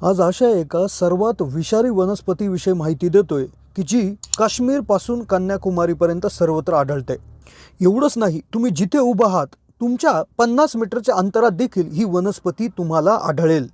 आज अशा एका सर्वात विषारी वनस्पतीविषयी माहिती देतोय की जी काश्मीर पासून कन्याकुमारीपर्यंत सर्वत्र आढळते। एवढंच नाही, तुम्ही जिथे उभा आहात तुमच्या 50 मीटरच्या अंतरात देखील ही वनस्पती तुम्हाला आढळेल।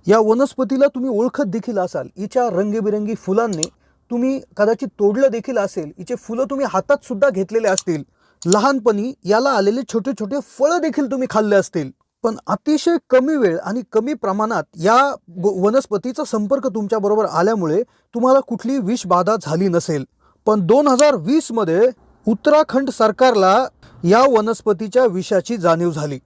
या वनस्पतीला तुम्ही ओळखत देखील असाल। हिच्या रंगीबेरंगी फुलांनी तुम्ही कदाचित तोडलं देखील असेल। हिचे फुलं तुम्ही हातात सुद्धा घेतलेले असतील। लहानपणी याला आलेले छोटे छोटे फळं देखील तुम्ही खाल्ले असतील। पण अतिशय कमी वेळ आणि कमी प्रमाणात या वनस्पतीचा संपर्क तुमच्या बरोबर आल्यामुळे तुम्हाला कुठली विषबाधा झाली नसेल। पण 2020 मध्ये उत्तराखंड सरकारला या वनस्पतीच्या विषाची जाणीव झाली।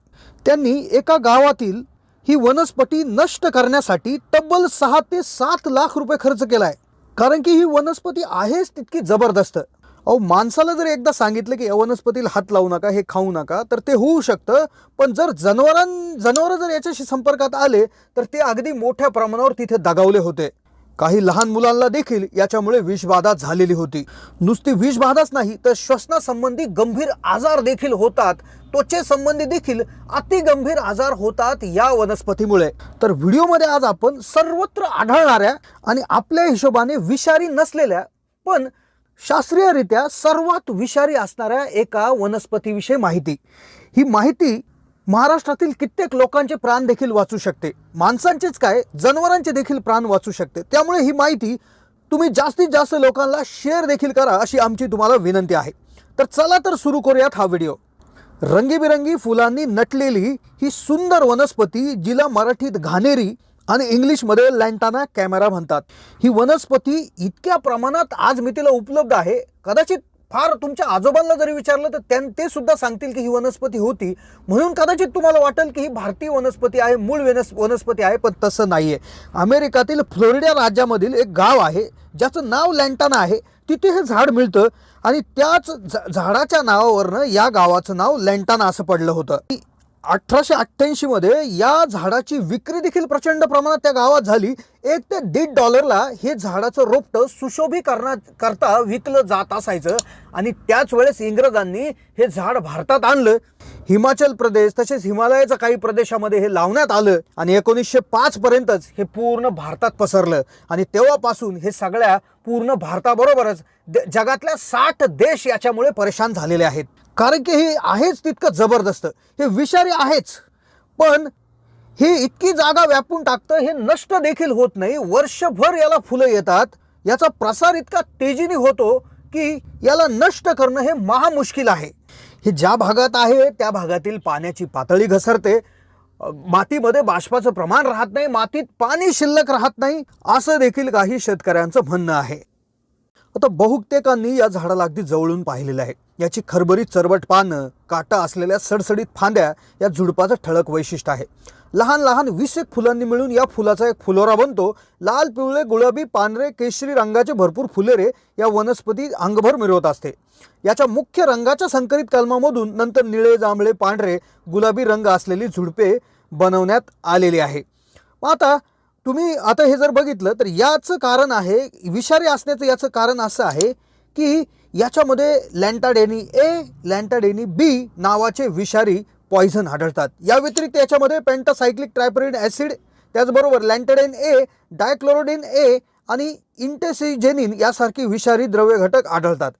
त्यांनी एका गावातील ही वनस्पती नष्ट करण्यासाठी तब्बल 6 ते 7 लाख रुपये खर्च केलाय। कारण की ही वनस्पती आहेच तितकी जबरदस्त। अहो, माणसाला जर एकदा सांगितलं की या वनस्पतीला हात लावू नका, हे खाऊ नका, तर ते होऊ शकतं। पण जर जनावर जर याच्याशी संपर्कात आले तर ते अगदी मोठ्या प्रमाणावर तिथे दगावले होते। काही लहान मुलांना देखील याच्यामुळे विषबाधा झालेली होती। नुसती विषबाधाच नाही तर श्वसनासंबंधी गंभीर आजार देखील होतात। त्वचेसंबंधी देखील अति गंभीर आजार होतात या वनस्पतीमुळे। तर व्हिडिओमध्ये आज आपण सर्वत्र आढळणाऱ्या आणि आपल्या हिशोबाने विषारी नसलेल्या पण शास्त्रीयरित्या सर्वात विषारी असणाऱ्या एका वनस्पतीविषयी माहिती। ही माहिती महाराष्ट्रातील कित्येक लोकांचे प्राण देखील वाचू शकते। माणसांचेच काय, जनावरांचे देखील प्राण वाचू शकते। त्यामुळे ही माहिती तुम्ही जास्तीत जास्त लोकांना शेअर देखील करा अशी आमची तुम्हाला विनंती आहे। तर चला तर सुरू करूयात हा व्हिडिओ। रंगीबिरंगी फुलांनी नटलेली ही सुंदर वनस्पती, जिला मराठीत घाणेरी आणि इंग्लिशमध्ये लँटाना कॅमेरा म्हणतात। ही वनस्पती इतक्या प्रमाणात आज मितीला उपलब्ध आहे, कदाचित फार तुमच्या आजोबांना जरी विचारलं तर ते सुद्धा सांगतील की ही वनस्पती होती। म्हणून कदाचित तुम्हाला वाटेल की ही भारतीय वनस्पती आहे, मूळ वनस्पती आहे, पण तसं नाहीये। अमेरिकातील फ्लोरिडा राज्यामधील एक गाव आहे ज्याचं नाव लँटाना आहे। तिथे हे झाड मिळतं आणि त्याच झाडाच्या नावावरनं या गावाचं नाव लँटाना असं पडलं होतं। 1888 मध्ये या झाडाची विक्री देखील प्रचंड प्रमाणात त्या गावात झाली। $1 ते $1.5 हे झाडाचं रोपटं सुशोभीकरणाकरता विकलं जात असायचं। आणि त्याच वेळेस इंग्रजांनी हे झाड भारतात आणलं। हिमाचल प्रदेश तसेच हिमालयाच्या काही प्रदेशामध्ये हे लावण्यात आलं आणि 1905 पर्यंतच हे पूर्ण भारतात पसरलं। आणि तेव्हापासून हे सगळ्या पूर्ण भारताबरोबरच जगातल्या 60 देश याच्यामुळे परेशान झालेले आहेत। कारण की हे आहेच तितकं जबरदस्त, हे विषारी आहेच, पण हे इतकी जागा व्यापून टाकतं, हे नष्ट देखील होत नाही। वर्षभर याला फुलं येतात, याचा प्रसार इतका तेजीने होतो की याला नष्ट करणं हे महामुश्किल आहे। हे ज्या भागात आहे त्या भागातील पाण्याची पातळी घसरते, मातीमध्ये बाष्पाचं प्रमाण राहत नाही, मातीत पाणी शिल्लक राहत नाही असं देखील काही शेतकऱ्यांचं म्हणणं आहे। आता बहुतेकांनी या झाडाला अगदी जवळून पाहिलेलं आहे। याची खरबरीत चरबट पानं, काटा असलेल्या सडसडीत फांद्या या झुडपाचं ठळक वैशिष्ट्य आहे। लहान लहान 20 फुलांनी मिळून या फुलाचा एक फुलोरा बनतो। लाल, पिवळे, गुलाबी, पांढरे, केशरी रंगाचे भरपूर फुलेरे या वनस्पती अंगभर मिरवत असते। याच्या मुख्य रंगाच्या संकरित कलमामधून नंतर निळे, जांभळे, पांढरे, गुलाबी रंग असलेली झुडपे बनवण्यात आलेली आहे। आता तुम्ही हे जर बघितलं तर याचं कारण आहे, विषारी असण्याचं याचं कारण असं आहे की याच्यामध्ये लँटाडेनी ए, लँटाडेनी बी नावाचे विषारी पॉइझन आढळतात। या व्यतिरिक्त याच्यामध्ये पेंटासायक्लिक ट्रायपरिड ॲसिड, त्याचबरोबर लँटाडेन ए, डायक्लोरोडिन ए आणि इंटेसिजेनिन यासारखी विषारी द्रव्य घटक आढळतात।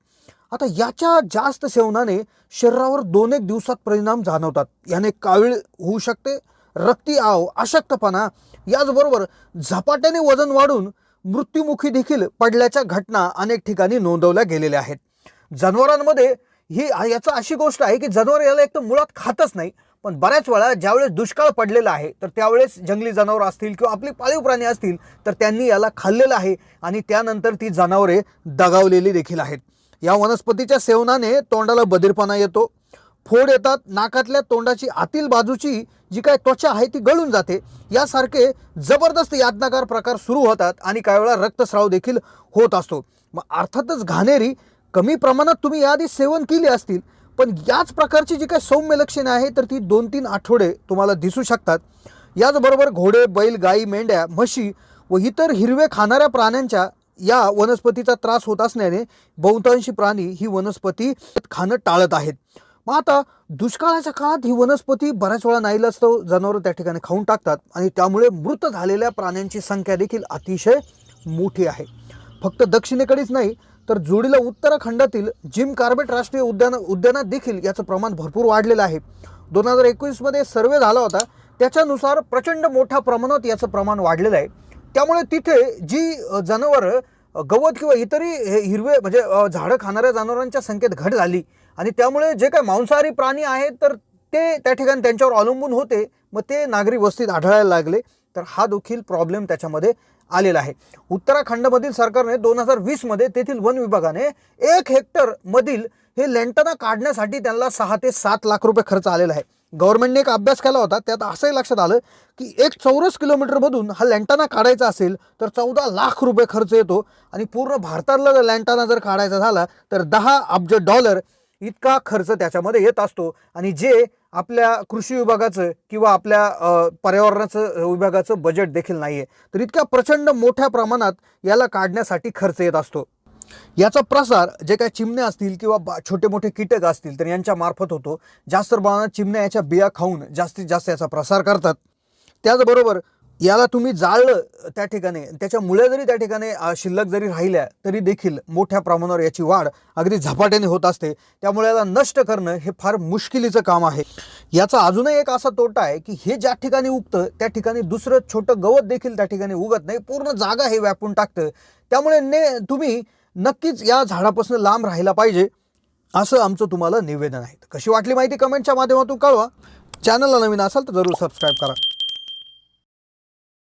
आता याच्या जास्त सेवनाने शरीरावर 2-1 दिवसात परिणाम जाणवतात। याने कावीळ होऊ शकते, रक्ती आव, अशक्तपणा, याचबरोबर झपाट्याने वजन वाढून मृत्युमुखी देखील पडल्याच्या घटना अनेक ठिकाणी नोंदवल्या गेलेल्या आहेत। जनावरांमध्ये याचा अशी गोष्ट आहे की जनावर याला एक तर मुळात खातच नाही, पण बऱ्याच वेळा ज्यावेळेस दुष्काळ पडलेला आहे तर त्यावेळेस जंगली जनावर असतील किंवा आपली पाळीव प्राणी असतील तर त्यांनी याला खाल्लेलं आहे आणि त्यानंतर ती जनावरे दगावलेली देखील आहेत। या वनस्पतीच्या सेवनाने तोंडाला बधीरपणा येतो, फोड येतात, नाकातल्या तोंडाची आतील बाजूची जी काय त्वचा आहे ती गळून जाते, यासारखे जबरदस्त यातनाकार प्रकार सुरू होतात आणि काही वेळा रक्तस्राव देखील होत असतो। मग अर्थातच घाणेरी कमी प्रमाणात तुम्ही याआधी सेवन केली असतील, पण याच प्रकारची जी काय सौम्य लक्षणे आहे तर ती 2-3 आठवडे तुम्हाला दिसू शकतात। याचबरोबर घोडे, बैल, गाई, मेंढ्या, म्हशी व इतर हिरवे खाणाऱ्या प्राण्यांच्या या वनस्पतीचा त्रास होत असल्याने बहुतांशी प्राणी ही वनस्पती खाणं टाळत आहेत। मग आता दुष्काळाच्या काळात ही वनस्पती बऱ्याच वेळा नाईलाजास्तव जनावरं त्या ठिकाणी खाऊन टाकतात आणि त्यामुळे मृत झालेल्या प्राण्यांची संख्या देखील अतिशय मोठी आहे. फक्त दक्षिणेकडेच नाही तर जोडीला उत्तराखंडातील जिम कार्बेट राष्ट्रीय उद्यानात देखील याचं प्रमाण भरपूर वाढलेलं आहे. 2021 मध्ये सर्वे झाला होता, त्याच्यानुसार प्रचंड मोठ्या प्रमाणात याचं प्रमाण वाढलेलं आहे. त्यामुळे तिथे जी जनावरं गवत किंवा इतरही हिरवे म्हणजे झाडं खाणाऱ्या जनावरांच्या संख्येत घट झाली आणि त्यामुळे जे काही मांसाहारी प्राणी आहेत तर ते त्या ठिकाणी त्यांच्यावर अवलंबून होते, मग ते नागरी वस्तीत आढळायला लागले. तर हा देखील प्रॉब्लेम त्याच्यामध्ये आलेला आहे. उत्तराखंडमधील सरकारने 2020 मध्ये तेथील वन विभागाने 1 हेक्टर मधील हे लँटाना काढण्यासाठी त्यांना 6 ते 7 लाख रुपये खर्च आलेला आहे. गव्हर्नमेंटने एक अभ्यास केला होता, त्यात असंही लक्षात आलं की 1 चौरस किलोमीटरमधून हा लँटाना काढायचा असेल तर 14 लाख रुपये खर्च येतो आणि पूर्ण भारतातला जर लँटाना जर काढायचा झाला तर $10 अब्ज इतका खर्च त्याच्यामध्ये येत असतो. आणि जे आपल्या कृषी विभागाचं किंवा आपल्या पर्यावरणाचं विभागाचं बजेट देखील नाही आहे. तर इतक्या प्रचंड मोठ्या प्रमाणात याला काढण्यासाठी खर्च येत असतो. याचा प्रसार जे काही चिमण्या असतील किंवा छोटे मोठे कीटक असतील तर यांच्या मार्फत होतो. जास्त प्रमाणात चिमण्या याच्या बिया खाऊन जास्तीत जास्त याचा प्रसार करतात. त्याचबरोबर याला तुम्ही जाळलं त्या ठिकाणी, त्याच्या मुळे जरी त्या ठिकाणी शिल्लक जरी राहिल्या तरी देखील मोठ्या प्रमाणावर याची वाढ अगदी झपाट्याने होत असते. त्यामुळे याला नष्ट करणं हे फार मुश्किलीचं काम आहे. याचा अजूनही एक असा तोटा आहे की हे ज्या ठिकाणी उगतं त्या ठिकाणी दुसरं छोटं गवत देखील त्या ठिकाणी उगत नाही, पूर्ण जागा हे व्यापून टाकतं. त्यामुळे तुम्ही नक्कीच या झाडापासून लांब राहायला पाहिजे, असं आमचं तुम्हाला निवेदन आहे. कशी वाटली माहिती कमेंटच्या माध्यमातून कळवा. चॅनलला नवीन असाल तर जरूर सबस्क्राईब करा.